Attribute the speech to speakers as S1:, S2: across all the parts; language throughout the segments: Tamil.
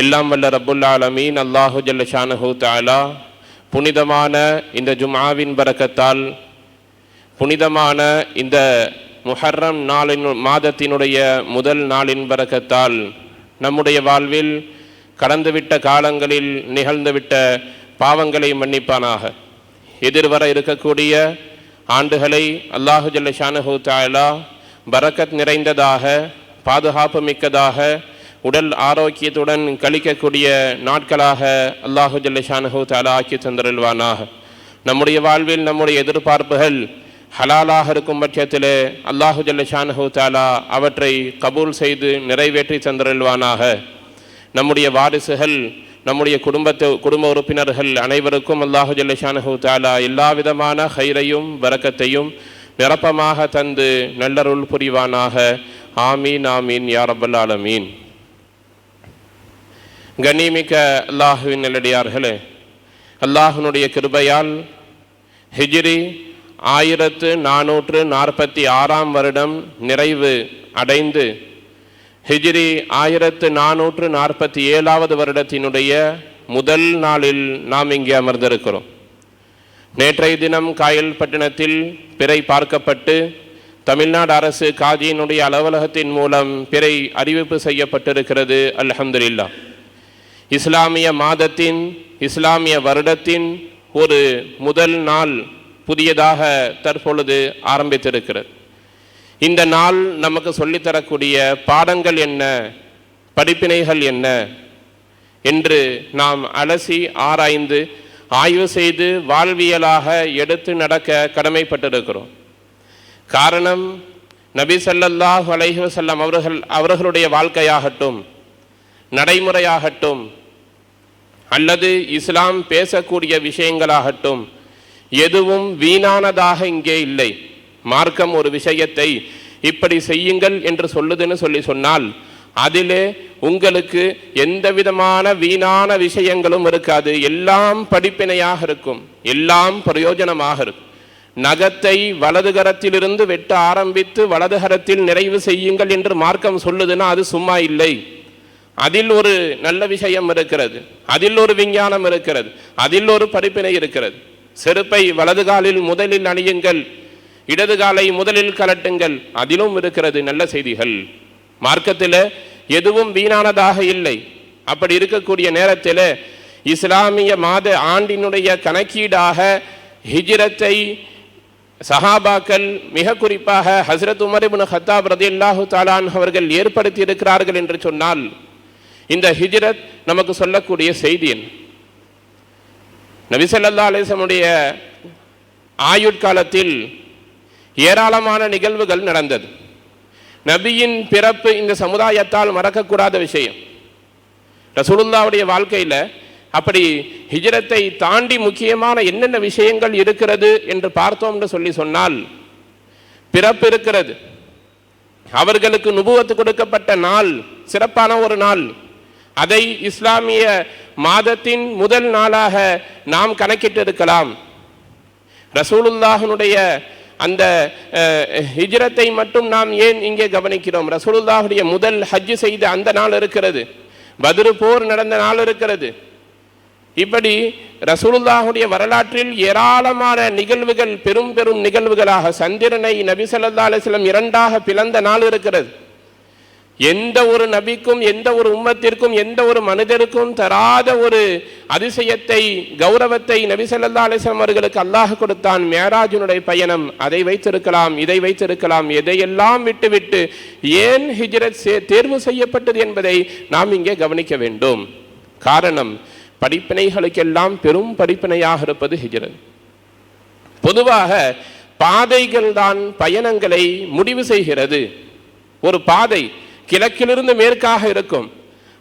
S1: எல்லாம் வல்ல ரப்புல் ஆலமீன் அல்லாஹு ஜல்ல ஷானஹு தஆலா புனிதமான இந்த ஜும்ஆவின் பரக்கத்தால், புனிதமான இந்த முஹர்ரம் நாளின் மாதத்தினுடைய முதல் நாளின் பரக்கத்தால் நம்முடைய வாழ்வில் கடந்துவிட்ட காலங்களில் நிகழ்ந்துவிட்ட பாவங்களை மன்னிப்பானாக. எதிர்வர இருக்கக்கூடிய ஆண்டுகளை அல்லாஹு ஜல்ல ஷானஹு தஆலா பரக்கத் நிறைந்ததாக, பாதுகாப்பு மிக்கதாக, உடல் ஆரோக்கியத்துடன் கழிக்கக்கூடிய நாட்களாக அல்லாஹு ஜல்ல ஷானஹு தஆலா ஆக்கி தந்தருள்வானாக. நம்முடைய வாழ்வில் நம்முடைய எதிர்பார்ப்புகள் ஹலாலாக இருக்கும் பட்சத்தில் அல்லாஹு ஜல்ல ஷானஹு தஆலா அவற்றை கபூல் செய்து நிறைவேற்றி தந்தருள்வானாக. நம்முடைய வாரிசுகள், நம்முடைய குடும்ப உறுப்பினர்கள் அனைவருக்கும் அல்லாஹு ஜல்ல ஷானஹு தஆலா எல்லா விதமான ஹைரையும் பரக்கத்தையும் நிரப்பமாக தந்து நல்லருள் புரிவானாக. ஆமீன் ஆமீன் யா ரப்பல் ஆலமீன். கண்ணியமிக்க அல்லாஹுவின் நல்லடியார்களே, அல்லாஹ்வினுடைய கிருபையால் ஹிஜ்ரி 1446 வருடம் நிறைவு அடைந்து ஹிஜ்ரி 1447 வருடத்தினுடைய முதல் நாளில் நாம் இங்கே அமர்ந்திருக்கிறோம். நேற்றைய தினம் காயல்பட்டினத்தில் பிறை பார்க்கப்பட்டு தமிழ்நாடு அரசு காஜியினுடைய அலுவலகத்தின் மூலம் பிறை அறிவிப்பு செய்யப்பட்டிருக்கிறது. அல்ஹம்துலில்லாஹ். இஸ்லாமிய மாதத்தின், இஸ்லாமிய வருடத்தின் ஒரு முதல் நாள் புதியதாக தற்பொழுது ஆரம்பித்திருக்கிறது. இந்த நாள் நமக்கு சொல்லித்தரக்கூடிய பாடங்கள் என்ன, படிப்பினைகள் என்ன என்று நாம் அலசி ஆராய்ந்து ஆய்வு செய்து வாழ்வியலாக எடுத்து நடக்க கடமைப்பட்டிருக்கிறோம். காரணம், நபி ஸல்லல்லாஹு அலைஹி வஸல்லம் அவர்களுடைய வாழ்க்கையாகட்டும், நடைமுறையாகட்டும், அல்லது இஸ்லாம் பேசக்கூடிய விஷயங்களாகட்டும், எதுவும் வீணானதாக இங்கே இல்லை. மார்க்கம் ஒரு விஷயத்தை இப்படி செய்யுங்கள் என்று சொல்லுதுன்னு சொன்னால் அதிலே உங்களுக்கு எந்த விதமான வீணான விஷயங்களும் இருக்காது. எல்லாம் படிப்பினையாக இருக்கும், எல்லாம் பிரயோஜனமாக இருக்கும். நகத்தை வலது கரத்திலிருந்து வெட்ட ஆரம்பித்து வலது கரத்தில் நிறைவு செய்யுங்கள் என்று மார்க்கம் சொல்லுதுன்னா அது சும்மா இல்லை. அதில் ஒரு நல்ல விஷயம் இருக்கிறது, அதில் ஒரு விஞ்ஞானம் இருக்கிறது, அதில் ஒரு படிப்பினை இருக்கிறது. செருப்பை வலது காலில் முதலில் அணியுங்கள், இடது காலை முதலில் கலட்டுங்கள், அதிலும் இருக்கிறது நல்ல செய்திகள். மார்க்கத்தில் எதுவும் வீணானதாக இல்லை. அப்படி இருக்கக்கூடிய நேரத்தில் இஸ்லாமிய மாத ஆண்டினுடைய கணக்கீடாக ஹிஜ்ரத்தை சஹாபாக்கள், மிக குறிப்பாக ஹஸ்ரத் உமர் இப்னு கத்தாப் ரலியல்லாஹு தஆலா அன்ஹு அவர்கள் ஏற்படுத்தி இருக்கிறார்கள் என்று சொன்னால் இந்த ஹிஜ்ரத் நமக்கு சொல்லக்கூடிய செய்தி என்ன? நபி ஸல்லல்லாஹு அலைஹி வஸல்லம் ஆயுட்காலத்தில் ஏராளமான நிகழ்வுகள் நடந்தது. நபியின் பிறப்பு இந்த சமுதாயத்தால் மறக்கக்கூடாத விஷயம். ரசூலுல்லாஹ்வுடைய வாழ்க்கையில் அப்படி ஹிஜ்ரத்தை தாண்டி முக்கியமான என்னென்ன விஷயங்கள் இருக்கிறது என்று பார்த்தோம் என்று சொன்னால், பிறப்பு இருக்கிறது. அவர்களுக்கு நுபுவத்து கொடுக்கப்பட்ட நாள் சிறப்பான ஒரு நாள். அதை இஸ்லாமிய மாதத்தின் முதல் நாளாக நாம் கணக்கிட்டிருக்கலாம். ரசூலுல்லாஹ்வுடைய அந்த ஹிஜ்ரத்தை மட்டும் நாம் ஏன் இங்கே கவனிக்கிறோம்? ரசூலுல்லாஹ்வுடைய முதல் ஹஜ் செய்த அந்த நாள் இருக்கிறது, பத்ரு போர் நடந்த நாள் இருக்கிறது. இப்படி ரசூலுல்லாஹ்வுடைய வரலாற்றில் ஏராளமான நிகழ்வுகள், பெரும் பெரும் நிகழ்வுகளாக சந்திரனை நபி ஸல்லல்லாஹு அலைஹி வஸல்லம் இரண்டாக பிளந்த நாள் இருக்கிறது. எந்த ஒரு நபிக்கும், எந்த ஒரு உம்மத்திற்கும், எந்த ஒரு மனிதருக்கும் தராத ஒரு அதிசயத்தை, கௌரவத்தை நபி ஸல்லல்லாஹு அலைஹி வஸல்லம் அவர்களுக்கு அல்லாஹ் கொடுத்தான். மேராஜினுடைய பயணம். அதை வைத்திருக்கலாம், இதை வைத்திருக்கலாம், எதையெல்லாம் விட்டுவிட்டு ஏன் ஹிஜ்ரத் தேர்வு செய்யப்பட்டது என்பதை நாம் இங்கே கவனிக்க வேண்டும். காரணம், படிப்பினைகளுக்கெல்லாம் பெரும் படிப்பினையாக இருப்பது ஹிஜ்ரத். பொதுவாக பாதைகள் தான் பயணங்களை முடிவு செய்கிறது. ஒரு பாதை கிழக்கிலிருந்து மேற்காக இருக்கும்.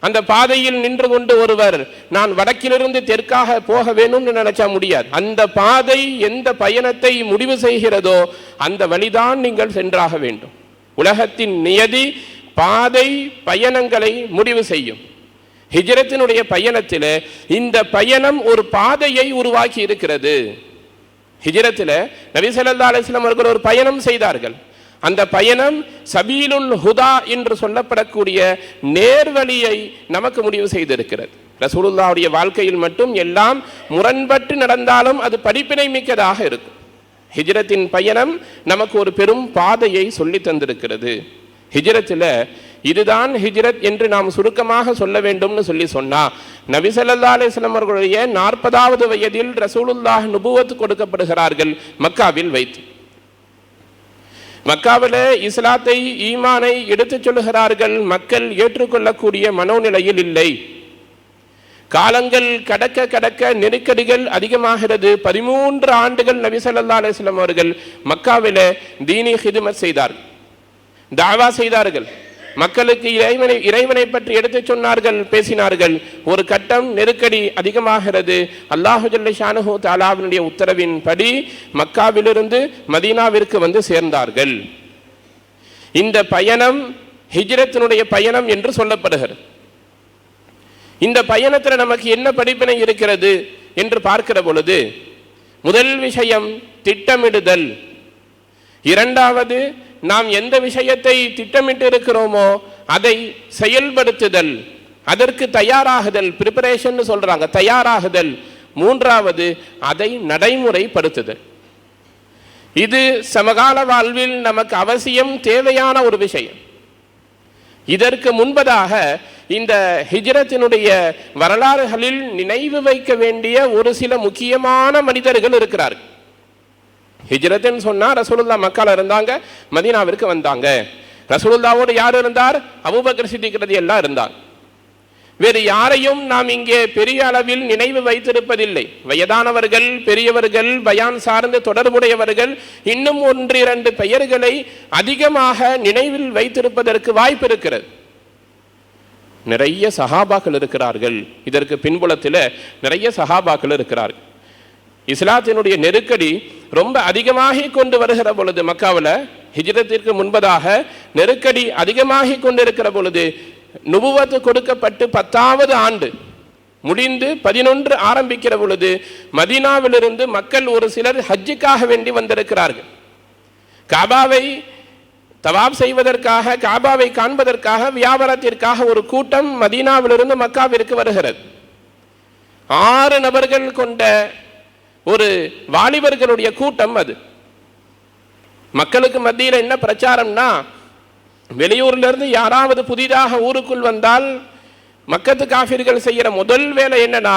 S1: அந்த பாதையில் நின்று கொண்டு ஒருவர் நான் வடக்கிலிருந்து தெற்காக போக வேணும்னு நினைச்சா முடியாது. அந்த பாதை எந்த பயணத்தை முடிவு செய்கிறதோ அந்த வழிதான் நீங்கள் சென்றாக வேண்டும். உலகத்தின் நியதி பாதை பயணங்களை முடிவு செய்யும். ஹிஜ்ரத்தினுடைய பயணத்தில் இந்த பயணம் ஒரு பாதையை உருவாக்கி இருக்கிறது. ஹிஜ்ரத்தில் நபி ஸல்லல்லாஹு அலைஹி வஸல்லம் அவர்கள் ஒரு பயணம் செய்தார்கள். அந்த பயணம் சபீலுல் ஹுதா என்று சொல்லப்படக்கூடிய நேர்வழியை நமக்கு முடிவு செய்திருக்கிறது. ரசூலுல்லாஹ்வுடைய வாழ்க்கையில் மட்டும் எல்லாம் முரண்பட்டு நடந்தாலும் அது படிப்பினை மிக்கதாக இருக்கும். ஹிஜ்ரத்தின் பயணம் நமக்கு ஒரு பெரும் பாதையை சொல்லி தந்திருக்கிறது. ஹிஜ்ரத்தில் இதுதான் ஹிஜ்ரத் என்று நாம் சுருக்கமாக சொல்ல வேண்டும்னு சொன்னா, நபி ஸல்லல்லாஹு அலைஹி வஸல்லம் அவர்களுடைய 40வது வயதில் ரசூலுல்லாஹ் நுபுவத் கொடுக்கப்படுகிறார்கள் மக்காவில் வைத்து. மக்காவில் இஸ்லாத்தை ஈமானை எடுத்துச் சொல்லுகிறார்கள். மக்கள் ஏற்றுக்கொள்ளக்கூடிய மனோநிலையில் இல்லை. காலங்கள் கடக்க கடக்க நெருக்கடிகள் அதிகமாகிறது. 13 ஆண்டுகள் நபி ஸல்லல்லாஹு அலைஹி வஸல்லம் அவர்கள் மக்காவில் தீனி ஹிதுமத் செய்தார்கள், தாவா செய்தார்கள். மக்களுக்கு இறைவனை பற்றி எடுத்துச் சொன்னார்கள், பேசினார்கள். ஒரு கட்டம் நெருக்கடி அதிகமாகிறது. அல்லாஹு ஜல்ல ஷானுஹு தஆலாவினுடைய உத்தரவின்படி மக்காவிலிருந்து மதீனாவிற்கு வந்து சேர்ந்தார்கள். இந்த பயணம் ஹிஜ்ரத்தினுடைய பயணம் என்று சொல்லப்படுகிறது. இந்த பயணத்தில் நமக்கு என்ன படிப்பினை இருக்கிறது என்று பார்க்கிற பொழுது, முதல் விஷயம் திட்டமிடுதல். இரண்டாவது, நாம் எந்த விஷயத்தை திட்டமிட்டு இருக்கிறோமோ அதை செயல்படுத்துதல், அதற்கு தயாராகுதல், பிரிப்பரேஷன் சொல்றாங்க, தயாராகுதல். மூன்றாவது, அதை நடைமுறைப்படுத்துதல். இது சமகால வாழ்வில் நமக்கு அவசியம் தேவையான ஒரு விஷயம். இதற்கு முன்பதாக இந்த ஹிஜ்ரத்தினுடைய வரலாறுகளில் நினைவு வைக்க வேண்டிய ஒரு சில முக்கியமான மனிதர்கள் இருக்கிறார்கள். ஹிஜ்ரத்னு சொன்னா ரசூலுல்லாஹ் மக்கால இருந்தாங்க, மதீனாவிற்கு வந்தாங்க. ரசூலுல்லாஹ்வோடு யார் இருந்தார்? அபூபக்கர் சித்திக் ரலியல்லாஹு இருந்தார். வேறு யாரையும் நாம் இங்கே பெரிய அளவில் நினைவு வைத்திருப்பதில்லை. வயதானவர்கள், பெரியவர்கள், பயான் சார்ந்து தொடர்புடையவர்கள், இன்னும் 1-2 பெயர்களை அதிகமாக நினைவில் வைத்திருப்பதற்கு வாய்ப்பு இருக்கிறது. நிறைய சஹாபாக்கள் இருக்கிறார்கள். இதற்கு பின்புலத்தில் நிறைய சஹாபாக்கள் இருக்கிறார்கள். இஸ்லாத்தினுடைய நெருக்கடி ரொம்ப அதிகமாகி கொண்டு வருகிற பொழுது, மக்காவில் ஹிஜ்ரத்திற்கு முன்பதாக நெருக்கடி அதிகமாகி கொண்டிருக்கிற பொழுது, நுபுவத் கொடுக்கப்பட்டு 10வது ஆண்டு முடிந்து 11 ஆரம்பிக்கிற பொழுது, மதீனாவிலிருந்து மக்கள் ஒரு சிலர் ஹஜ்ஜுக்காக வேண்டி வந்திருக்கிறார்கள். காபாவை தவாப் செய்வதற்காக, காபாவை காண்பதற்காக, வியாபாரத்திற்காக ஒரு கூட்டம் மதீனாவிலிருந்து மக்காவிற்கு வருகிறது. 6 நபர்கள் கொண்ட ஒரு வாலிபர்களுடைய கூட்டம் அது. மக்களுக்கு மத்தியில் என்ன பிரச்சாரம்னா, வெளியூரிலிருந்து யாராவது புதிதாக ஊருக்குள் வந்தால் மக்கத்து காஃபிர்கள் செய்கிற முதல் வேலை என்னன்னா,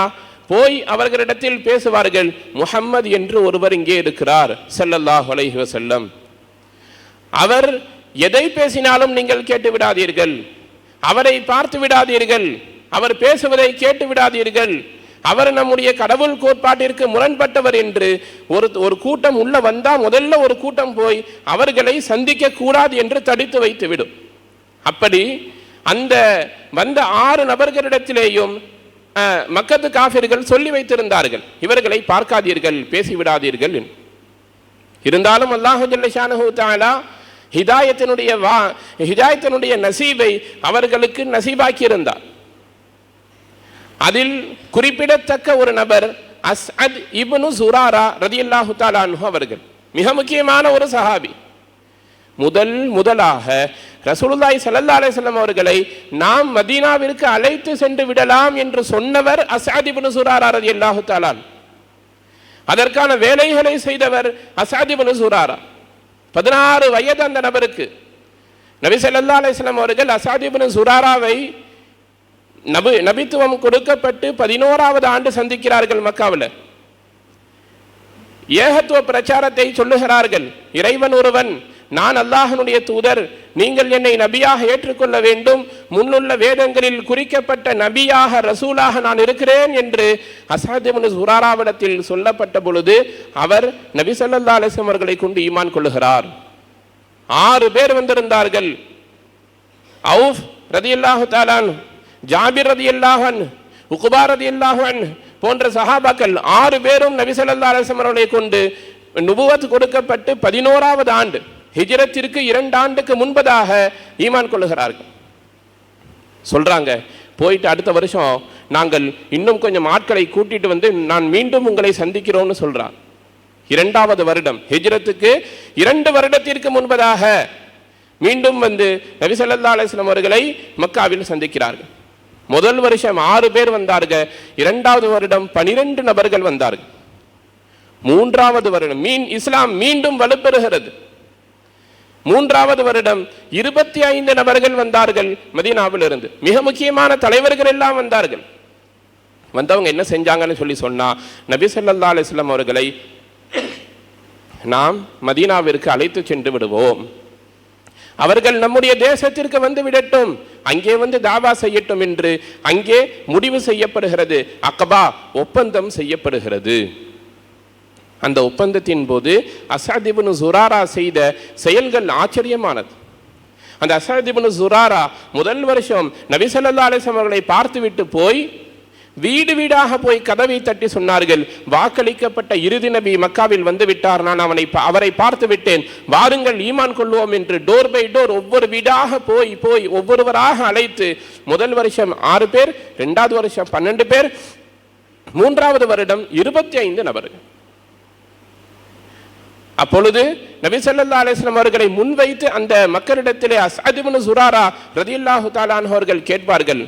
S1: போய் அவர்களிடத்தில் பேசுவார்கள், முஹம்மது என்று ஒருவர் இங்கே இருக்கிறார் ஸல்லல்லாஹு அலைஹி வஸல்லம். அவர் எதை பேசினாலும் நீங்கள் கேட்டு விடாதீர்கள், அவரை பார்த்து விடாதீர்கள், அவர் பேசுவதை கேட்டு விடாதீர்கள், அவர் நம்முடைய கடவுள் கோட்பாட்டிற்கு முரண்பட்டவர் என்று ஒரு கூட்டம் உள்ள வந்தால் முதல்ல ஒரு கூட்டம் போய் அவர்களை சந்திக்க கூடாது என்று தடுத்து வைத்து விடும். அப்படி அந்த வந்த 6 நபர்களிடத்திலேயும் மக்கத்து காஃபிர்கள் சொல்லி வைத்திருந்தார்கள், இவர்களை பார்க்காதீர்கள், பேசிவிடாதீர்கள். இருந்தாலும் அல்லாஹ் ஜல்ல ஷானுஹு தஆலா ஹிதாயத்தினுடைய நசீபை அவர்களுக்கு நசீபாக்கி இருந்தார். அதில் குறிப்பிடத்தக்க ஒரு நபர் அஸ்அத் இப்னு ஸுராரா ரலியல்லாஹு தஆலா அன்ஹு அவர்கள். மிக முக்கியமான ஒரு சஹாபி. முதலாக ரசூலுல்லாஹி ஸல்லல்லாஹு அலைஹி வஸல்லம் அவர்களை நாம் மதீனாவிற்கு அழைத்து சென்று விடலாம் என்று சொன்னவர் அஸ்அத் இப்னு ஸுராரா ரலியல்லாஹு தஆலா. அதற்கான வேலைகளை செய்தவர் அஸ்அத் இப்னு ஸுராரா. 16 வயது அந்த நபருக்கு. நபி ஸல்லல்லாஹு அலைஹி வஸல்லம் அவர்கள் அஸ்அத் இப்னு ஸுராராவை நபித்துவம் கொடுக்கப்பட்டு 11வது ஆண்டு சந்திக்கிறார்கள் மக்காவில். ஏகத்துவ பிரச்சாரத்தை சொல்லுகிறார்கள். இறைவன் ஒருவன், நான் அல்லாஹ்வுடைய தூதர், நீங்கள் என்னை நபியாக ஏற்றுக்கொள்ள வேண்டும், முன்னுள்ள வேதங்களில் குறிக்கப்பட்ட நபியாக ரசூலாக நான் இருக்கிறேன் என்று அஸ்அத் இப்னு ஸுராராவிடத்தில் சொல்லப்பட்ட பொழுது அவர் நபி ஸல்லல்லாஹு அலைஹி வஸல்லம் அவர்களை கொண்டு ஈமான் கொள்ளுகிறார். 6 பேர் வந்திருந்தார்கள். அவுஃப் ரலியல்லாஹு தஆலா, ஜாபிர் ரலியல்லாஹு அன்ஹு, உக்பா ரலியல்லாஹு அன்ஹு போன்ற சஹாபாக்கள் 6 பேரும் நபி ஸல்லல்லாஹு அலைஹி வஸல்லம் அவர்களை கொண்டு நுபுவத் கொடுக்கப்பட்டு 11வது ஆண்டு ஹிஜ்ரத்திற்கு 2 ஆண்டுக்கு முன்பதாக ஈமான் கொள்ளுகிறார்கள். சொல்றாங்க, போயிட்டு அடுத்த வருஷம் நாங்கள் இன்னும் கொஞ்சம் ஆட்களை கூட்டிட்டு வந்து நான் மீண்டும் உங்களை சந்திக்கிறோம்னு சொல்றான். 2வது வருடம் ஹிஜ்ரத்துக்கு 2 வருடத்திற்கு முன்பதாக மீண்டும் வந்து நபி ஸல்லல்லாஹு அலைஹி வஸல்லம் அவர்களை மக்காவில் சந்திக்கிறார்கள். முதல் வருஷம் 6 பேர் வந்தார்கள். 2வது வருடம் 12 நபர்கள் வந்தார்கள். 3வது வருடம் இஸ்லாம் மீண்டும் வலுப்பெறுகிறது. 3வது வருடம் 25 நபர்கள் வந்தார்கள் மதீனாவில் இருந்து. மிக முக்கியமான தலைவர்கள் எல்லாம் வந்தார்கள். வந்தவங்க என்ன செஞ்சாங்கன்னு சொன்னா, நபி ஸல்லல்லாஹு அலைஹி வஸல்லம் அவர்களை நாம் மதீனாவிற்கு அழைத்து சென்று விடுவோம், அவர்கள் நம்முடைய தேசத்திற்கு வந்து விடட்டும், அங்கே வந்து தாவா செய்யட்டும் என்று அங்கே முடிவு செய்யப்படுகிறது. அக்பா ஒப்பந்தம் செய்யப்படுகிறது. அந்த ஒப்பந்தத்தின் போது அஸத் இப்னு ஸுராரா செய்த செயல்கள் ஆச்சரியமானது. அந்த அஸத் இப்னு ஸுராரா முதல் வருஷம் நபி ஸல்லல்லாஹு அலைஹி வஸல்லம் அவர்களை பார்த்துவிட்டு போய் வீடு வீடாக போய் கதவை தட்டி சொன்னார்கள், வாக்களிக்கப்பட்ட இறுதி நபி மக்காவில் வந்து விட்டார், நான் அவரை பார்த்து விட்டேன், வாருங்கள் ஈமான் கொள்வோம் என்று டோர் பை டோர் ஒவ்வொரு வீடாக போய் போய் ஒவ்வொருவராக அழைத்து முதல் வருஷம் 6 பேர், 2வது வருஷம் 12 பேர், 3வது வருடம் 25 நபர்கள். அப்பொழுது நபி ஸல்லல்லாஹு அலைஹி வஸல்லம் அவர்களை முன்வைத்து அந்த மக்களிடத்திலே அஸத் இப்னு ஸுராரா ரலியல்லாஹு தஆலா அன்ஹு அவர்கள் கேட்பார்கள்,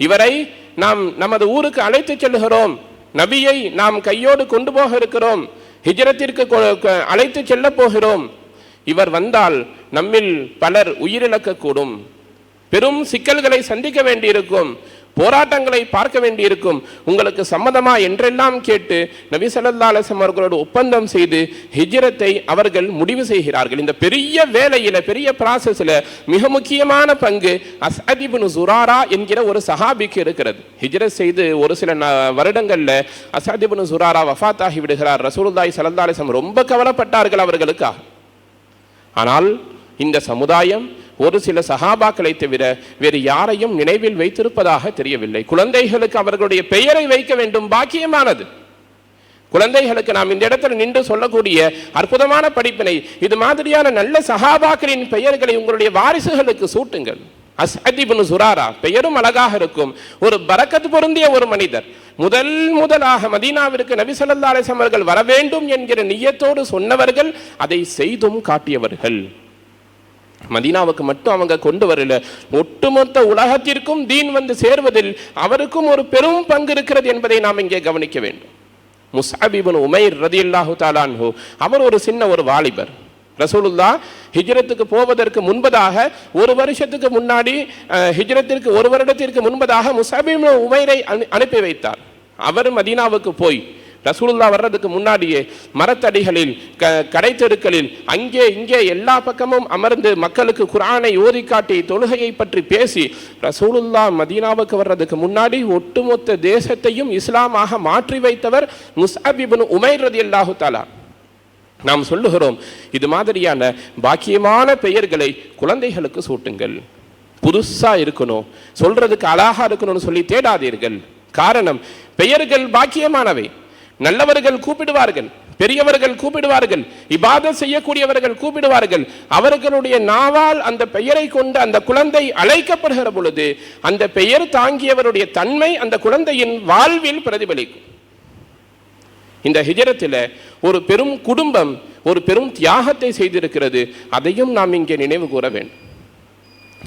S1: இவரை நாம் நமது ஊருக்கு அழைத்து செல்கிறோம், நபியை நாம் கையோடு கொண்டு போக இருக்கிறோம், ஹிஜ்ரத்திற்கு அழைத்து செல்ல போகிறோம், இவர் வந்தால் நம்மில் பலர் உயிரிழக்கக்கூடும், பெரும் சிக்கல்களை சந்திக்க வேண்டியிருக்கும், போராட்டங்களை பார்க்க வேண்டியிருக்கும், உங்களுக்கு சம்மதமா என்றெல்லாம் கேட்டு நபி ஸல்லல்லாஹு அலைஹி வஸல்லம் அவர்களோடு ஒப்பந்தம் செய்து ஹிஜ்ரத்தை அவர்கள் முடிவு செய்கிறார்கள். இந்த பெரிய வேலையில, பெரிய ப்ராசஸ்ல மிக முக்கியமான பங்கு அஸத் இப்னு ஸுராரா என்கிற ஒரு சஹாபிக்கு இருக்கிறது. ஹிஜ்ரத் செய்து ஒரு சில வருடங்கள்ல அஸத் இப்னு ஸுராரா வஃபாத் ஆகி விடுகிறார். ரசூலுல்லாஹி ஸல்லல்லாஹு அலைஹி வஸல்லம் ரொம்ப கவலைப்பட்டார்கள் அவர்களுக்காக. ஆனால் இந்த சமுதாயம் ஒரு சில சஹாபாக்களை தவிர வேறு யாரையும் நினைவில் வைத்திருப்பதாக தெரியவில்லை. குழந்தைகளுக்கு அவர்களுடைய பெயரை வைக்க வேண்டும், பாக்கியமானது. குழந்தைகளுக்கு நாம் இந்த இடத்துல நின்று சொல்லக்கூடிய அற்புதமான படிப்பினை, இது மாதிரியான நல்ல சஹாபாக்களின் பெயர்களை உங்களுடைய வாரிசுகளுக்கு சூட்டுங்கள். அஸத் இப்னு ஸுராரா பெயரும் அழகாக இருக்கும், ஒரு பரக்கத் பொருந்திய ஒரு மனிதர். முதலாக மதீனாவிற்கு நபி ஸல்லல்லாஹு அலைஹி வஸல்லம் அவர்கள் வர வேண்டும் என்கிற நியத்தோடு சொன்னவர்கள், அதை செய்தும் காட்டியவர்கள். மதீனாவுக்கு மட்டும் அவங்க கொண்டு வரல, ஒட்டுமொத்த உலகத்திற்கும் தீன் வந்து சேர்வதில் அவருக்கும் ஒரு பெரும் பங்கு இருக்கிறது என்பதை நாம் இங்கே கவனிக்க வேண்டும். முஸ்அப் இப்னு உமைர் ரலியல்லாஹு தஆலா அன்ஹு அவர் ஒரு சின்ன ஒரு வாலிபர். ரசூலுல்லாஹ் ஹிஜ்ரத்துக்கு போவதற்கு முன்பதாக ஒரு வருஷத்துக்கு முன்னாடி, ஹிஜ்ரத்திற்கு ஒரு வருடத்திற்கு முன்பதாக முஸ்அப் இப்னு உமைரை அனுப்பி வைத்தார். அவர் மதீனாவுக்கு போய் ரசூலுல்லாஹ் வர்றதுக்கு முன்னாடியே மரத்தடிகளில், கடைத்தெருக்களில், அங்கே இங்கே எல்லா பக்கமும் அமர்ந்து மக்களுக்கு குர்ஆனை ஓதி காட்டி தொழுகையை பற்றி பேசி ரசூலுல்லாஹ் மதீனாவுக்கு வர்றதுக்கு முன்னாடி ஒட்டுமொத்த தேசத்தையும் இஸ்லாமாக மாற்றி வைத்தவர் முஸ்அப் இப்னு உமைர் ரலியல்லாஹு தஆலா. நாம் சொல்லுகிறோம், இது மாதிரியான பாக்கியமான பெயர்களை குழந்தைகளுக்கு சூட்டுங்கள். புதுசா இருக்கணும், சொல்றதுக்கு அழகா இருக்கணும்னு சொல்லி தேடாதீர்கள். காரணம், பெயர்கள் பாக்கியமானவை. நல்லவர்கள் கூப்பிடுவார்கள், பெரியவர்கள் கூப்பிடுவார்கள், இபாதத் செய்யக்கூடியவர்கள் கூப்பிடுவார்கள். அவர்களுடைய நாவால் அந்த பெயரை கொண்டு அந்த குழந்தை அழைக்கப்படுகிற பொழுது அந்த பெயர் தாங்கியவருடைய தன்மை அந்த குழந்தையின் வாழ்வில் பிரதிபலிக்கும். இந்த ஹிஜ்ரத்தில் ஒரு பெரும் குடும்பம் ஒரு பெரும் தியாகத்தை செய்திருக்கிறது. அதையும் நாம் இங்கே நினைவு கூற வேண்டும்.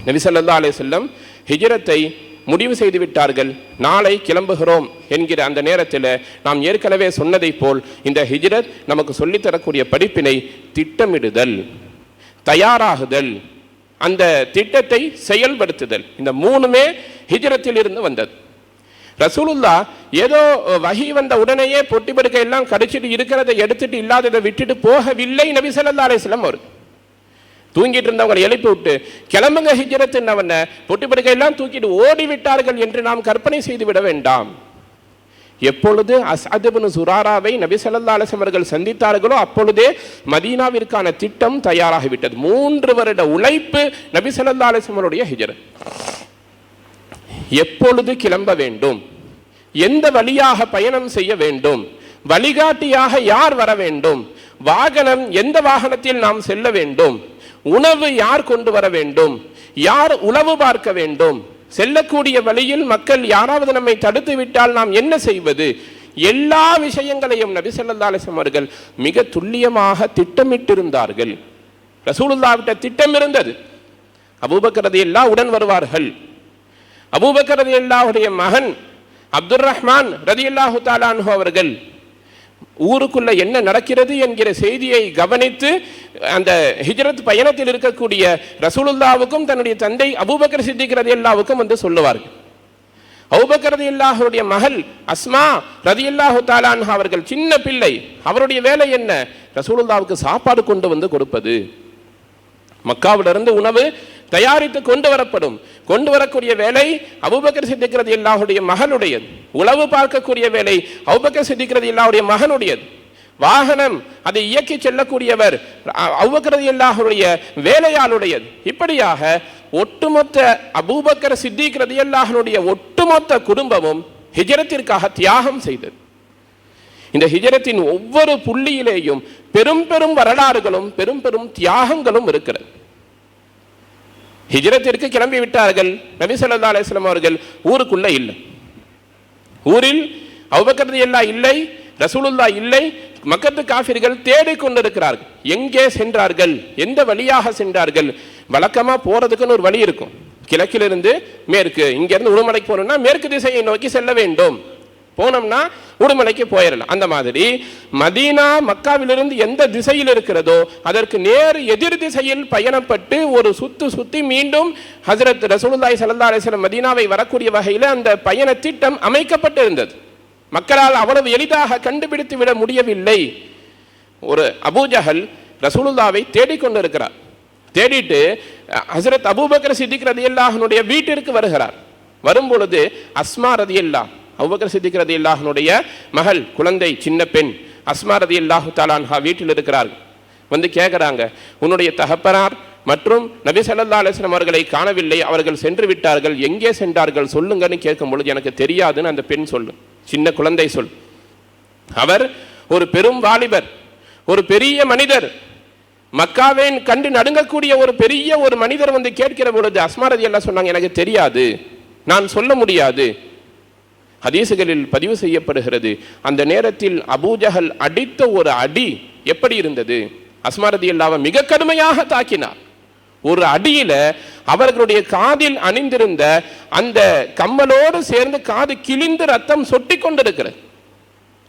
S1: நபி ஸல்லல்லாஹு அலைஹி வஸல்லம் ஹிஜ்ரத்தை முடிவு செய்து விட்டார்கள். நாளை கிளம்புகிறோம் என்கிற அந்த நேரத்தில் நாம் ஏற்கனவே சொன்னதை போல் இந்த ஹிஜ்ரத் நமக்கு சொல்லித்தரக்கூடிய படிப்பினை திட்டமிடுதல், தயாராகுதல், அந்த திட்டத்தை செயல்படுத்துதல், இந்த 3மே ஹிஜ்ரத்தில் இருந்து வந்தது. ரசூலுல்லாஹ் ஏதோ வஹி வந்த உடனேயே பொட்டி படுக்கை எல்லாம் கடிச்சிட்டு இருக்கிறதை எடுத்துட்டு இல்லாததை விட்டுட்டு போகவில்லை நபி ஸல்லல்லாஹு அலைஹி வஸல்லம். அவர் தூங்கிட்டு இருந்தவங்களை எழுப்பி விட்டு கிளம்புங்க ஹிஜ்ரத்துன்னவன பொட்டி படுக்கையெல்லாம் தூக்கிட்டு ஓடிவிட்டார்கள் என்று நாம் கற்பனை செய்து விட வேண்டாம். எப்பொழுது அஸத் இப்னு ஸுராராவை நபி ஸல்லல்லாஹு அலைஹி வஸல்லம் அவர்கள் சந்தித்தார்களோ அப்பொழுதே மதீனாவிற்கான திட்டம் தயாராகிவிட்டது. 3 வருட உழைப்பு நபி ஸல்லல்லாஹு அலைஹி வஸல்லம் அவருடைய ஹிஜ்ரத். எப்பொழுது கிளம்ப வேண்டும், எந்த வழியாக பயணம் செய்ய வேண்டும், வழிகாட்டியாக யார் வர வேண்டும், வாகனம் எந்த வாகனத்தில் நாம் செல்ல வேண்டும், உணவு யார் கொண்டு வர வேண்டும், யார் உளவு பார்க்க வேண்டும், செல்லக்கூடிய வழியில் மக்கள் யாராவது நம்மை தடுத்து விட்டால் நாம் என்ன செய்வது, எல்லா விஷயங்களையும் நபி ஸல்லல்லாஹு அலைஹி வஸல்லம் அவர்கள் மிக துல்லியமாக திட்டமிட்டிருந்தார்கள். ரசூலுல்லாஹ்விட்ட திட்டம் இருந்தது. அபூபக்கர் ரலியல்லாஹு உடன் வருவார்கள். அபூபக்கர் ரலியல்லாஹுடைய மகன் அப்துர் ரஹ்மான் ரலியல்லாஹு தஆலா அன்ஹு அவர்கள் ஊருக்குள்ள என்ன நடக்கிறது என்கிற செய்தியை கவனித்து அந்த ஹிஜ்ரத் பயணத்தில் இருக்கக்கூடிய ரசூலுல்லாஹ்வுக்கும் தன்னுடைய தந்தை அபூபக்கர் சித்திக் ரலியல்லாஹுக்கும் வந்து சொல்லுவார்கள். அபூபக்கர் ரலியல்லாஹுடைய மகள் அஸ்மா ரலியல்லாஹு தஆலா அன்ஹா அவர்கள் சின்ன பிள்ளை. அவருடைய வேலை என்ன? ரசூலுல்லாஹ்வுக்கு சாப்பாடு கொண்டு வந்து கொடுப்பது. மக்காவிலிருந்து உணவு தயாரித்து கொண்டு வரப்படும். கொண்டு வரக்கூடிய வேலை அபூபக்கர் சித்திக் ரலியல்லாஹுடைய மகனுடையது. உளவு பார்க்கக்கூடிய வேலை அபூபக்கர் சித்திக் ரலியல்லாஹுடைய மகனுடையது. வாகனம் அதை இயக்கி செல்லக்கூடியவர் அபூபக்கர் ரலியல்லாஹுடைய வேலையாளுடையது. இப்படியாக ஒட்டுமொத்த அபூபக்கர் சித்திக் ரலியல்லாஹுடைய ஒட்டுமொத்த குடும்பமும் ஹிஜ்ரத்திற்காக தியாகம் செய்தது. இந்த ஹிஜ்ரத்தின் ஒவ்வொரு புள்ளியிலேயும் பெரும் பெரும் வரலாறுகளும் பெரும் பெரும் தியாகங்களும் இருக்கிறது. ஹிஜ்ரத்திற்கு கிளம்பி விட்டார்கள். நபி ஸல்லல்லாஹு அலைஹி வஸல்லம் அவர்கள் ஊருக்குள்ள இல்லை. ஊரில் அபூபக்கர் ரலியல்லாஹு இல்லை, ரசூலுல்லாஹ் இல்லை. மக்கத்து காஃபிர்கள் தேடிக்கொண்டிருக்கிறார்கள். எங்கே சென்றார்கள்? எந்த வழியாக சென்றார்கள்? வழக்கமா போறதுக்குன்னு ஒரு வழி இருக்கும். கிழக்கிலிருந்து மேற்கு, இங்கிருந்து உடுமலைக்கு போகணும்னா மேற்கு திசையை நோக்கி செல்ல வேண்டும். போனோம்னா உடுமலைக்கு போயிடலாம். அந்த மாதிரி மதீனா மக்காவிலிருந்து எந்த திசையில் இருக்கிறதோ அதற்கு நேர் எதிர் திசையில் பயணப்பட்டு ஒரு சுத்தி மீண்டும் ஹஜ்ரத் ரசூலுல்லாஹி ஸல்லல்லாஹு அலைஹி வஸல்லம் மதீனாவை வரக்கூடிய வகையில் அந்த பயண திட்டம் அமைக்கப்பட்டிருந்தது. மக்களால் அவ்வளவு எளிதாக கண்டுபிடித்து விட முடியவில்லை. ஒரு அபூஜஹல் ரசூலுல்லாவை தேடிக்கொண்டிருக்கிறார். தேடிட்டு ஹஜ்ரத் அபூபக்கர் சித்திக் ரலியல்லாஹுடைய வீட்டிற்கு வருகிறார். வரும்பொழுது அஸ்மா ரலியல்லாஹு அபூபக்கர் சித்திக் ரலியல்லாஹுடைய மகள், குழந்தை, சின்ன பெண் அஸ்மா ரலியல்லாஹு தஆலா அன்ஹா வீட்டில் இருக்கிறார்கள். வந்து கேட்குறாங்க, உன்னுடைய தகப்பனார் மற்றும் நபி ஸல்லல்லாஹு அலைஹி வஸல்லம் அவர்களை காணவில்லை, அவர்கள் சென்று விட்டார்கள், எங்கே சென்றார்கள் சொல்லுங்கன்னு கேட்கும் பொழுது எனக்கு தெரியாதுன்னு அந்த பெண் சொல்லும். சின்ன குழந்தை சொல். அவர் ஒரு பெரும் வாலிபர், ஒரு பெரிய மனிதர், மக்காவை கண்டு நடுங்கக்கூடிய ஒரு பெரிய ஒரு மனிதர் வந்து கேட்கிற பொழுது அஸ்மா ரலியல்லாஹு சொன்னாங்க, எனக்கு தெரியாது, நான் சொல்ல முடியாது. ஹதீசுகளில் பதிவு செய்யப்படுகிறது, அந்த நேரத்தில் அபூஜஹல் அடித்த ஒரு அடி எப்படி இருந்தது? அஸ்மா ரலியல்லாஹு மிக கடுமையாக தாக்கினார். ஒரு அடியில அவர்களுடைய காதில் அணிந்திருந்த அந்த கம்மலோடு சேர்ந்து காது கிழிந்து ரத்தம் சொட்டி கொண்டிருக்கிறது.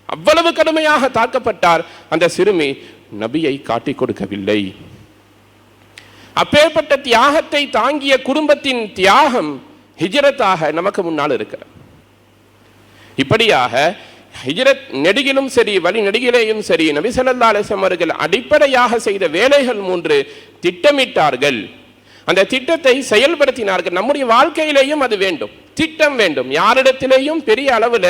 S1: அவ்வளவு கடுமையாக தாக்கப்பட்டார். அந்த சிறுமி நபியை காட்டிக் கொடுக்கவில்லை. அப்பேற்பட்ட தியாகத்தை தாங்கிய குடும்பத்தின் தியாகம் ஹிஜ்ரத்தாக நமக்கு முன்னால் இருக்கிறது. இப்படியாக ஹிஜ்ரத் நெடுகிலும் சரி, வழி நெடுகிலேயும் சரி, நபி ஸல்லல்லாஹு அலைஹி வஸல்லம் அவர்கள் அடிப்படையாக செய்த வேலைகள் 3 திட்டமிட்டார்கள். அந்த திட்டத்தை செயல்படுத்தினார்கள். நம்முடைய வாழ்க்கையிலேயும் அது வேண்டும், திட்டம் வேண்டும். யாரிடத்திலேயும் பெரிய அளவில்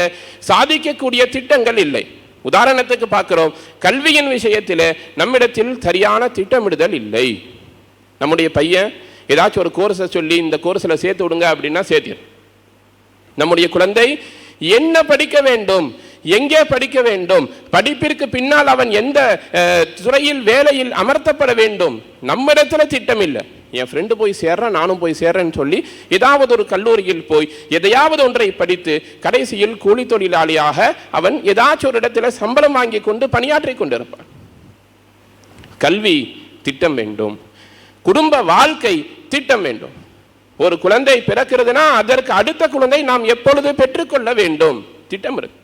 S1: சாதிக்கக்கூடிய திட்டங்கள் இல்லை. உதாரணத்துக்கு பார்க்கிறோம், கல்வியின் விஷயத்தில் நம்மிடத்தில் சரியான திட்டமிடுதல் இல்லை. நம்முடைய பையன் ஏதாச்சும் ஒரு கோர்ஸை சொல்லி இந்த கோர்ஸில் சேர்த்து விடுங்க அப்படின்னா சேர்த்து. நம்முடைய குழந்தை என்ன படிக்க வேண்டும், எங்கே படிக்க வேண்டும், படிப்பிற்கு பின்னால் அவன் எந்த துறையில் வேலையில் அமர்த்தப்பட வேண்டும், நம்மிடத்தில் திட்டம் இல்லை. என் ஃப்ரெண்டு போய் சேர்றான், நானும் போய் சேர்றேன்னு சொல்லி ஏதாவது ஒரு கல்லூரியில் போய் எதையாவது ஒன்றை படித்து கடைசியில் கூலி தொழிலாளியாக அவன் ஏதாச்சும் ஒரு இடத்துல சம்பளம் வாங்கி கொண்டு பணியாற்றி கொண்டிருப்பான். கல்வி திட்டம் வேண்டும், குடும்ப வாழ்க்கை திட்டம் வேண்டும். ஒரு குழந்தை பிறக்கிறதுனா அதற்கு அடுத்த குழந்தை நாம் எப்பொழுது பெற்றுக்கொள்ள வேண்டும், திட்டம் இருக்கு.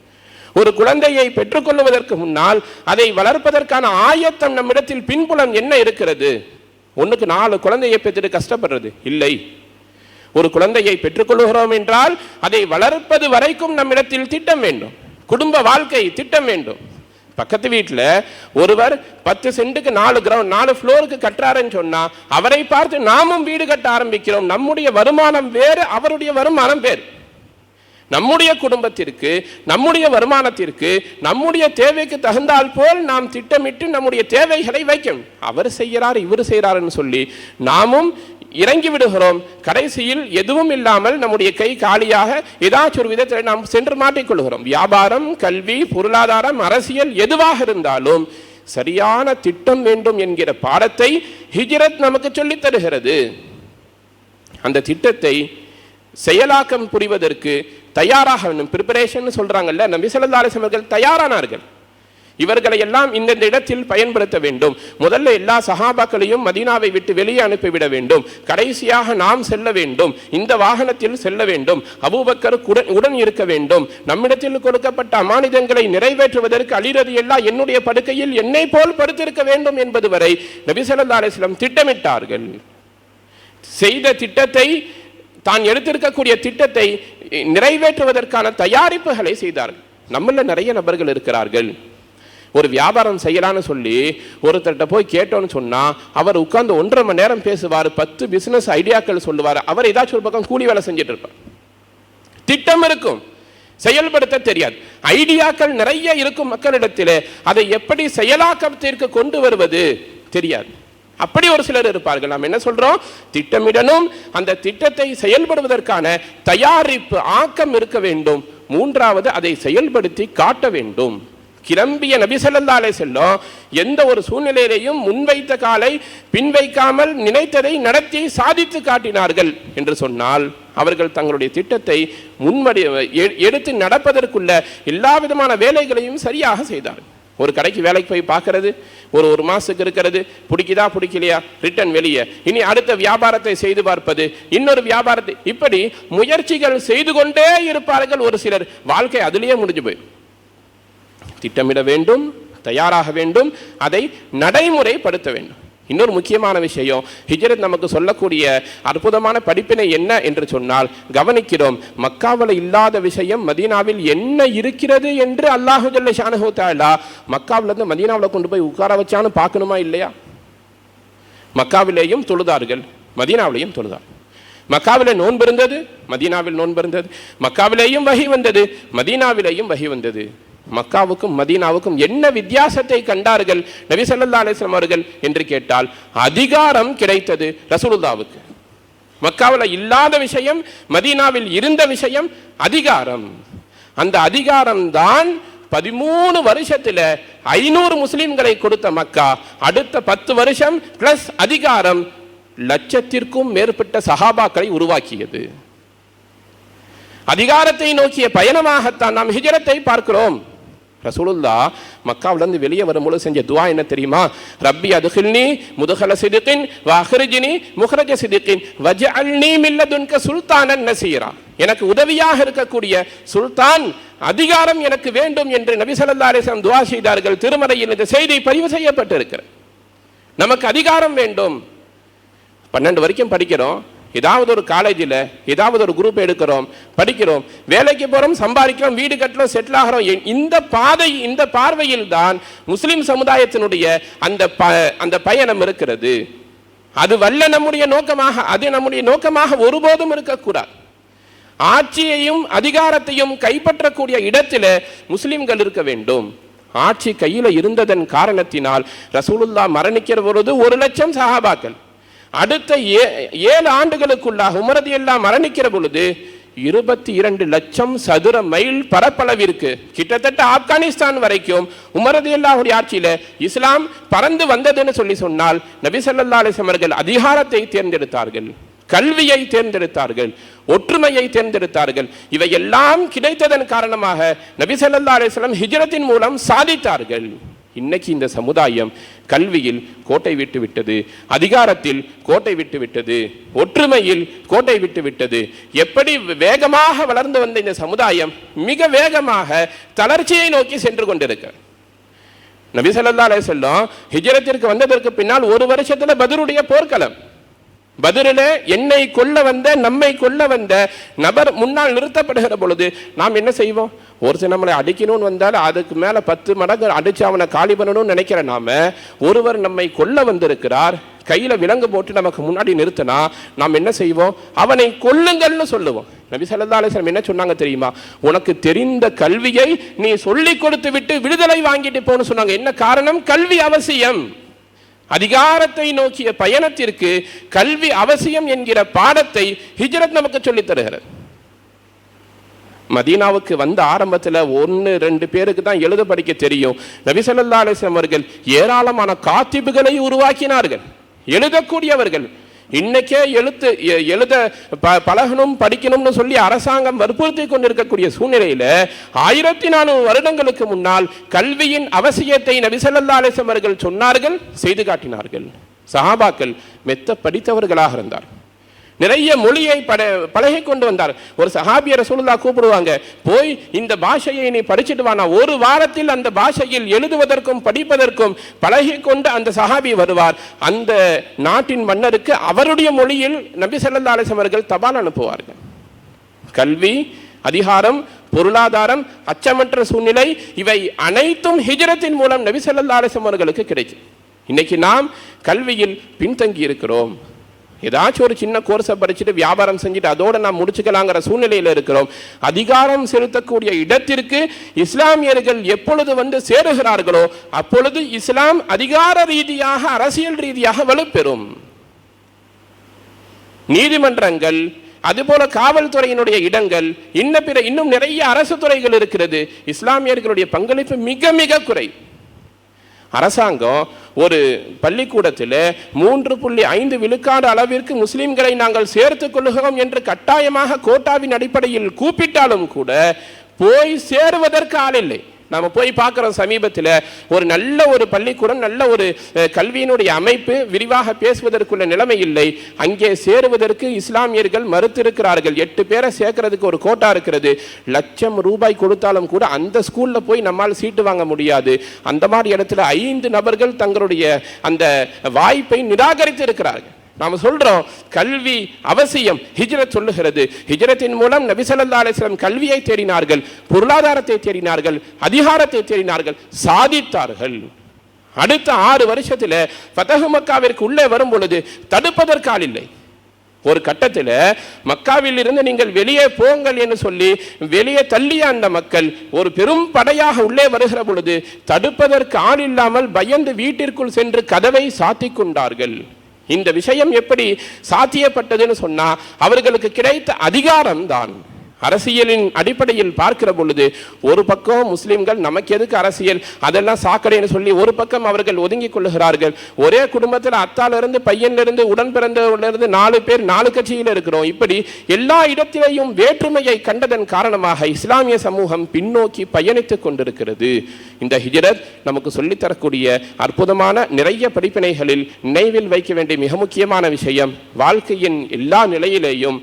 S1: ஒரு குழந்தையை பெற்றுக்கொள்வதற்கு முன்னால் அதை வளர்ப்பதற்கான ஆயத்தம் நம்மிடத்தில் பின்புலம் என்ன இருக்கிறது? 1க்கு 4 குழந்தையை பெற்றுட்டு கஷ்டப்படுறது இல்லை. ஒரு குழந்தையை பெற்றுக்கொள்கிறோம் என்றால் அதை வளர்ப்பது வரைக்கும் நம்மிடத்தில் திட்டம் வேண்டும், குடும்ப வாழ்க்கை திட்டம் வேண்டும். பக்கத்து வீட்டில் ஒருவர் 10 சென்ட்டுக்கு 4 ஃப்ளோருக்கு கட்டுறாருன்னு சொன்னா அவரை பார்த்து நாமும் வீடு கட்ட ஆரம்பிக்கிறோம். நம்முடைய வருமானம் வேறு, அவருடைய வருமானம் வேறு. நம்முடைய குடும்பத்திற்கு, நம்முடைய வருமானத்திற்கு, நம்முடைய தேவைக்கு தகுந்தால் போல் நாம் திட்டமிட்டு நம்முடைய தேவைகளை வைக்கணும். அவர் செய்கிறார், இவர் செய்கிறார்னு சொல்லி நாமும் இறங்கி விடுகிறோம். கடைசியில் எதுவும் இல்லாமல் நம்முடைய கை காலியாக ஏதாச்சும் ஒரு விதத்தில் நாம் சென்று மாட்டிக்கொள்கிறோம். வியாபாரம், கல்வி, பொருளாதாரம், அரசியல் எதுவாக இருந்தாலும் சரியான திட்டம் வேண்டும் என்கிற பாடத்தை ஹிஜ்ரத் நமக்கு சொல்லித் தருகிறது. அந்த திட்டத்தை செயலாக்கம் புரிவதற்கு தயாராக வேண்டும். ப்ரிப்பரேஷன் சொல்றாங்கல்ல, நபி ஸல்லல்லாஹு அலைஹி வஸல்லம் அவர்கள் தயாரானார்கள். இவர்களை எல்லாம் இந்த இடத்தில் பயன்படுத்த வேண்டும். முதல்ல எல்லா சஹாபாக்களையும் மதீனாவை விட்டு வெளியே அனுப்பிவிட வேண்டும். கடைசியாக நாம் செல்ல வேண்டும், இந்த வாகனத்தில் செல்ல வேண்டும். அபூபக்கர் உடன் இருக்க வேண்டும். நம்மிடத்தில் கொடுக்கப்பட்ட அமானிதங்களை நிறைவேற்றுவதற்கு அலி ரலியல்லாஹு என்னுடைய படுக்கையில் என்னை போல் படுத்திருக்க வேண்டும் என்பது வரை நபி ஸல்லல்லாஹு அலைஹி வஸல்லம் திட்டமிட்டார்கள். செய்த திட்டத்தை, தான் எடுத்திருக்கக்கூடிய திட்டத்தை நிறைவேற்றுவதற்கான தயாரிப்புகளை செய்தார்கள். நம்மள நிறைய நபர்கள் இருக்கிறார்கள், ஒரு வியாபாரம் செய்யலான்னு சொல்லி ஒருத்தர்கிட்ட போய் கேட்டோன்னு சொன்னா அவர் உட்கார்ந்து 1.5 மணி நேரம் பேசுவார், 10 பிசினஸ் ஐடியாக்கள் சொல்லுவார். அவர் ஏதாச்சும் ஒரு பக்கம் கூலி வேலை செஞ்சுட்டு இருப்பார். திட்டம் இருக்கும், செயல்படுத்த தெரியாது. ஐடியாக்கள் நிறைய இருக்கும் மக்களிடத்தில், அதை எப்படி செயலாக்கத்திற்கு கொண்டு வருவது தெரியாது. அப்படி ஒரு சிலர் இருப்பார்கள். நாம் என்ன சொல்றோம், திட்டமிடணும், அந்த திட்டத்தை செயல்படுவதற்கான தயாரிப்பு ஆக்கம் இருக்க வேண்டும். மூன்றாவது அதை செயல்படுத்தி காட்ட வேண்டும். கிளம்பிய நபி ஸல்லல்லாஹு அலைஹி வஸல்லம் எந்த ஒரு சூழ்நிலையிலையும் முன்வைத்த காலை பின்வைக்காமல் நினைத்ததை நடத்தி சாதித்து காட்டினார்கள் என்று சொன்னால், அவர்கள் தங்களுடைய திட்டத்தை எடுத்து நடப்பதற்குள்ள எல்லா விதமான வேலைகளையும் சரியாக செய்தார்கள். ஒரு கடைக்கு வேலைக்கு போய் பார்க்கறது, ஒரு மாசத்துக்கு இருக்கிறது, பிடிக்குதா பிடிக்கலையா, ரிட்டர்ன் வெளியே, இனி அடுத்த வியாபாரத்தை செய்து பார்ப்பது, இன்னொரு வியாபாரத்தை, இப்படி முயற்சிகள் செய்து கொண்டே இருப்பார்கள். ஒரு சிலர் வாழ்க்கை அதிலேயே முடிஞ்சு போய். திட்டமிட வேண்டும், தயாராக வேண்டும், அதை நடைமுறைப்படுத்த வேண்டும். இன்னொரு முக்கியமான விஷயம், ஹிஜ்ரத் நமக்கு சொல்லக்கூடிய அற்புதமான படிப்பினை என்ன என்று சொன்னால், கவனிக்கிறோம், மக்காவில் இல்லாத விஷயம் மதீனாவில் என்ன இருக்கிறது என்று அல்லாஹ் ஜல்ல ஷானஹு தஆலா மக்காவிலிருந்து மதீனாவில் கொண்டு போய் உட்கார வச்சான்னு பார்க்கணுமா இல்லையா? மக்காவிலேயும் தொழுதார்கள், மதீனாவிலேயும் தொழுதார்கள். மக்காவிலே நோன்பு இருந்தது, மதீனாவில் நோன்பு இருந்தது. மக்காவிலேயும் வஹி வந்தது, மதீனாவிலேயும் வஹி வந்தது. மக்காவுக்கும் மதீனாவுக்கும் என்ன வித்தியாசத்தை கண்டார்கள் நபி ஸல்லல்லாஹு அலைஹி வஸல்லம் அவர்கள் என்று கேட்டால், அதிகாரம் கிடைத்தது ரசூலுல்லாஹ்வுக்கு. மக்காவில் இல்லாத விஷயம், மதீனாவில் இருந்த விஷயம் அதிகாரம். அந்த அதிகாரம் தான் 13 வருஷத்தில் 500 முஸ்லிம்களை கொடுத்த மக்கா. அடுத்த 10 வருஷம் பிளஸ் அதிகாரம், லட்சத்திற்கும் மேற்பட்ட சஹாபாக்களை உருவாக்கியது. அதிகாரத்தை நோக்கிய பயணமாகத்தான் நாம் ஹிஜ்ரத்தை பார்க்கிறோம். ரசூலுல்லாஹ் மக்காவிலிருந்து வெளியே வரும்போது செஞ்ச துஆ என்ன தெரியுமா? ரப்பி அத்கில்னி முத்கல சித்கின் வ அக்ரிஜ்னி முக்ரஜ சித்கின் வஜஅல்னி மின் லதுன்க சுல்தானன் நஸீரா. எனக்கு உதவியாக இருக்கக்கூடிய சுல்தான், அதிகாரம் எனக்கு வேண்டும் என்று நபி ஸல்லல்லாஹு அலைஹி வஸல்லம் துஆ செய்தார்கள். திருமறையில் இந்த செய்தி பதிவு செய்யப்பட்டிருக்கிறது. நமக்கு அதிகாரம் வேண்டும். 12 வரைக்கும் படிக்கிறோம், ஏதாவது ஒரு காலேஜில் ஏதாவது ஒரு குரூப் எடுக்கிறோம், படிக்கிறோம், வேலைக்கு போகிறோம், சம்பாதிக்கிறோம், வீடு கட்டுறோம், செட்டில் ஆகிறோம். இந்த பார்வையில் தான் முஸ்லிம் சமுதாயத்தினுடைய அந்த பயணம் இருக்கிறது. அது வல்ல நம்முடைய நோக்கமாக, அது நம்முடைய நோக்கமாக ஒருபோதும் இருக்கக்கூடாது. ஆட்சியையும் அதிகாரத்தையும் கைப்பற்றக்கூடிய இடத்தில் முஸ்லிம்கள் இருக்க வேண்டும். ஆட்சி கையில் இருந்ததன் காரணத்தினால் ரசூலுல்லாஹ் மரணிக்கிற பொழுது 1,00,000 சஹாபாக்கள், அடுத்த 7 ஆண்டுகளுக்குள்ளாக உமர் ரலியல்லாஹு மரணிக்கிற பொழுது 22 லட்சம் சதுர மைல் பரப்பளவிற்கு, கிட்டத்தட்ட ஆப்கானிஸ்தான் வரைக்கும் உமர் ரலியல்லாஹு ஆட்சியில இஸ்லாம் பறந்து வந்ததுன்னு சொன்னால், நபி ஸல்லல்லாஹு அலைஹி வஸல்லம் அவர்கள் அதிகாரத்தை தேர்ந்தெடுத்தார்கள், கல்வியை தேர்ந்தெடுத்தார்கள், ஒற்றுமையை தேர்ந்தெடுத்தார்கள். இவையெல்லாம் கிடைத்ததன் காரணமாக நபி ஸல்லல்லாஹு அலைஹி வஸல்லம் ஹிஜ்ரத்தின் மூலம் சாதித்தார்கள். இன்னைக்கு இந்த சமுதாயம் கல்வியில் கோட்டை விட்டு விட்டது, அதிகாரத்தில் கோட்டை விட்டு விட்டது, ஒற்றுமையில் கோட்டை விட்டு விட்டது. எப்படி வேகமாக வளர்ந்து வந்த இந்த சமுதாயம் மிக வேகமாக தளர்ச்சியை நோக்கி சென்று கொண்டிருக்க. நபி ஸல்லல்லாஹு அலைஹி வஸல்லம் ஹிஜ்ரத்திற்கு வந்ததற்கு பின்னால் 1 வருஷத்துல பத்ருடைய போர்க்களம். பதிரில் என்னை கொல்ல வந்த, நம்மை கொல்ல வந்த நபர் முன்னால் நிறுத்தப்படுகிற பொழுது நாம் என்ன செய்வோம்? ஒரு சில நம்மளை அடிக்கணும்னு வந்தால் அதுக்கு மேலே 10 மடங்கு அடிச்சு அவனை காலி பண்ணணும்னு நினைக்கிற நாம, ஒருவர் நம்மை கொல்ல வந்திருக்கிறார், கையில் விலங்கு போட்டு நமக்கு முன்னாடி நிறுத்தினா நாம் என்ன செய்வோம்? அவனை கொல்லுங்கள்னு சொல்லுவோம். நபி ஸல்லல்லாஹு அலைஹி வஸல்லம் என்ன சொன்னாங்க தெரியுமா? உனக்கு தெரிந்த கல்வியை நீ சொல்லி கொடுத்து விட்டு விடுதலை வாங்கிட்டு போன்னு சொன்னாங்க. என்ன காரணம்? கல்வி அவசியம். அதிகாரத்தை நோக்கிய பயணத்திற்கு கல்வி அவசியம் என்கிற பாடத்தை ஹிஜ்ரத் நமக்கு சொல்லித் தருகிறது. மதீனாவுக்கு வந்த ஆரம்பத்தில் 1-2 பேருக்கு தான் எழுத படிக்க தெரியும். நபி ஸல்லல்லாஹு அலைஹி வஸல்லம் அவர்கள் ஏராளமான காத்திபுகளை உருவாக்கினார்கள், எழுதக்கூடியவர்கள். இன்னைக்கே எழுத பழகணும் படிக்கணும்னு சொல்லி அரசாங்கம் வற்புறுத்தி கொண்டிருக்கக்கூடிய சூழ்நிலையில 1400 வருடங்களுக்கு முன்னால் கல்வியின் அவசியத்தை நபி ஸல்லல்லாஹு அலைஹி வஸல்லம் அவர்கள் சொன்னார்கள், செய்து காட்டினார்கள். சஹாபாக்கள் மெத்த படித்தவர்களாக இருந்தார், நிறைய மொழியை பழகி கொண்டு வந்தார். ஒரு சஹாபிய ரசூலுல்லாஹ் கூப்பிடுவாங்க, போய் இந்த பாஷையை நீ படிச்சுட்டு வானா. ஒரு வாரத்தில் அந்த பாஷையில் எழுதுவதற்கும் படிப்பதற்கும் பழகி கொண்டு அந்த சஹாபி வருவார். அந்த நாட்டின் மன்னருக்கு அவருடைய மொழியில் நபி ஸல்லல்லாஹு அலைஹி வஸல்லம் அவர்கள் தபால் அனுப்புவார்கள். கல்வி, அதிகாரம், பொருளாதாரம், அச்சமற்ற சூழ்நிலை, இவை அனைத்தும் ஹிஜ்ரத்தின் மூலம் நபி ஸல்லல்லாஹு அலைஹி வஸல்லம் அவர்களுக்கு கிடைக்கும். இன்னைக்கு நாம் கல்வியில் பின்தங்கி இருக்கிறோம். ஏதாச்சும் ஒரு சின்ன கோர்ஸை படிச்சுட்டு வியாபாரம் செஞ்சுட்டு அதோட நாம் முடிச்சுக்கலாங்கிற சூழ்நிலையில் இருக்கிறோம். அதிகாரம் செலுத்தக்கூடிய இடத்திற்கு இஸ்லாமியர்கள் எப்பொழுது வந்து சேருகிறார்களோ அப்பொழுது இஸ்லாம் அதிகார ரீதியாக, அரசியல் ரீதியாக வலுப்பெறும். நீதிமன்றங்கள், அதுபோல காவல்துறையினுடைய இடங்கள், இன்னும் நிறைய அரசு துறைகள் இருக்கிறது. இஸ்லாமியர்களுடைய பங்களிப்பு மிக மிக குறை. அரசாங்கம் ஒரு பள்ளிக்கூடத்தில் 3.5 விழுக்காடு அளவிற்கு முஸ்லிம்களை நாங்கள் சேர்த்துக் கொள்ளுகிறோம் என்று கட்டாயமாக கோட்டாவின் அடிப்படையில் கூப்பிட்டாலும் கூட போய் சேருவதற்கு ஆள் இல்லை. நாம் போய் பார்க்குறோம், சமீபத்தில் ஒரு நல்ல ஒரு பள்ளிக்கூடம், நல்ல ஒரு கல்வியினுடைய அமைப்பு விரிவாக பேசுவதற்குள்ள நிலைமை இல்லை. அங்கே சேருவதற்கு இஸ்லாமியர்கள் மறுத்திருக்கிறார்கள். 8 பேரை சேர்க்கறதுக்கு ஒரு கோட்டா இருக்கிறது. ₹1,00,000 கொடுத்தாலும் கூட அந்த ஸ்கூலில் போய் நம்மால் சீட்டு வாங்க முடியாது. அந்த மாதிரி இடத்துல 5 நபர்கள் தங்களுடைய அந்த வாய்ப்பை நிராகரித்து இருக்கிறார்கள். நாம் சொல்றோம் கல்வி அவசியம். ஹிஜ்ரத் சொல்லுகிறது, ஹிஜ்ரத்தின் மூலம் நபி ஸல்லல்லாஹு அலைஹி வஸல்லம் கல்வியை தேடினார்கள், பொருளாதாரத்தை தேடினார்கள், அதிகாரத்தை தேடினார்கள், சாதித்தார்கள். அடுத்த 6 வருஷத்தில் ஃபதஹ் மக்காவிற்கு உள்ளே வரும் பொழுது தடுப்பதற்கு ஆள் இல்லை. ஒரு கட்டத்தில் மக்காவில் இருந்து நீங்கள் வெளியே போங்கள் என்று சொல்லி வெளியே தள்ளிய அந்த மக்கள் ஒரு பெரும் படையாக உள்ளே வருகிற பொழுது தடுப்பதற்கு ஆள் இல்லாமல் பயந்து வீட்டிற்குள் சென்று கதவை சாத்திக் கொண்டார்கள். இந்த விஷயம் எப்படி சாத்தியப்பட்டதுன்னு சொன்னா அவர்களுக்கு கிடைத்த அதிகாரம் தான். அரசியலின் அடிப்படையில் பார்க்கிற பொழுது ஒரு பக்கம் முஸ்லிம்கள் நமக்கு எதுக்கு அரசியல், அதெல்லாம் சாக்கடைன்னு சொல்லி ஒரு பக்கம் அவர்கள் ஒதுங்கிக் கொள்ளுகிறார்கள். ஒரே குடும்பத்தில் அத்தாலிருந்து பையனிலிருந்து உடன் பிறந்தவரிலிருந்து 4 பேர் 4 கட்சியில் இருக்கிறோம். இப்படி எல்லா இடத்திலேயும் வேற்றுமையை கண்டதன் காரணமாக இஸ்லாமிய சமூகம் பின்னோக்கி பயணித்துக் கொண்டிருக்கிறது. இந்த ஹிஜ்ரத் நமக்கு சொல்லித்தரக்கூடிய அற்புதமான நிறைய படிப்பினைகளில் நினைவில் வைக்க வேண்டிய மிக முக்கியமான விஷயம், வாழ்க்கையின் எல்லா நிலையிலேயும்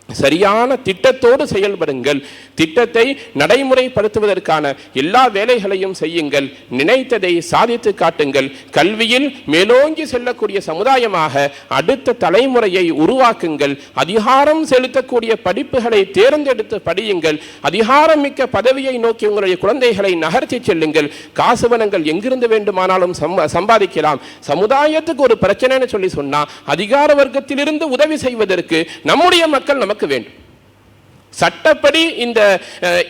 S1: சரியான திட்டத்தோடு செயல்படுங்கள். திட்டத்தை நடைமுறைப்படுத்துவதற்கான எல்லா வேலைகளையும் செய்யுங்கள். நினைத்ததை சாதித்து காட்டுங்கள். கல்வியில் மேலோங்கி செல்லக்கூடிய சமுதாயமாக அடுத்த தலைமுறையை உருவாக்குங்கள். அதிகாரம் செலுத்தக்கூடிய படிப்புகளை தேர்ந்தெடுத்து படியுங்கள். அதிகாரம் மிக்க பதவியை நோக்கி உங்களுடைய குழந்தைகளை நகர்த்தி செல்லுங்கள். காசு பணங்கள் எங்கிருந்து வேண்டுமானாலும் சம்பாதிக்கலாம். சமுதாயத்துக்கு ஒரு பிரச்சனைன்னு சொல்லி சொன்னா அதிகார வர்க்கத்திலிருந்து உதவி செய்வதற்கு நம்முடைய மக்கள் நமக்கு வேண்டும். சட்டப்படி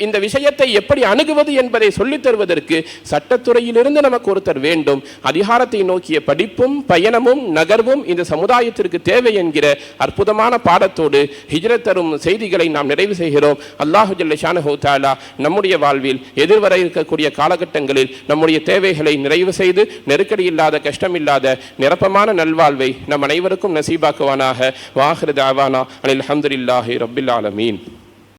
S1: இந்த விஷயத்தை எப்படி அணுகுவது என்பதை சொல்லித் தருவதற்கு சட்டத்துறையிலிருந்து நமக்கு ஒருத்தர் வேண்டும். அதிகாரத்தை நோக்கிய படிப்பும் பயணமும் நகர்வும் இந்த சமுதாயத்திற்கு தேவை என்கிற அற்புதமான பாடத்தோடு ஹிஜ்ரத் தரும் செய்திகளை நாம் நிறைவு செய்கிறோம். அல்லாஹு ஜல்ல ஷானஹு தஆலா நம்முடைய வாழ்வில் எதிர்வர இருக்கக்கூடிய காலகட்டங்களில் நம்முடைய தேவைகளை நிறைவு செய்து நெருக்கடி இல்லாத, கஷ்டம் இல்லாத நிரப்பமான நல்வாழ்வை நம் அனைவருக்கும் நசீபாக்குவானாக. வாஹிரு தஅவானா அல்ஹம்துலில்லாஹி ரப்பில் ஆலமீன்.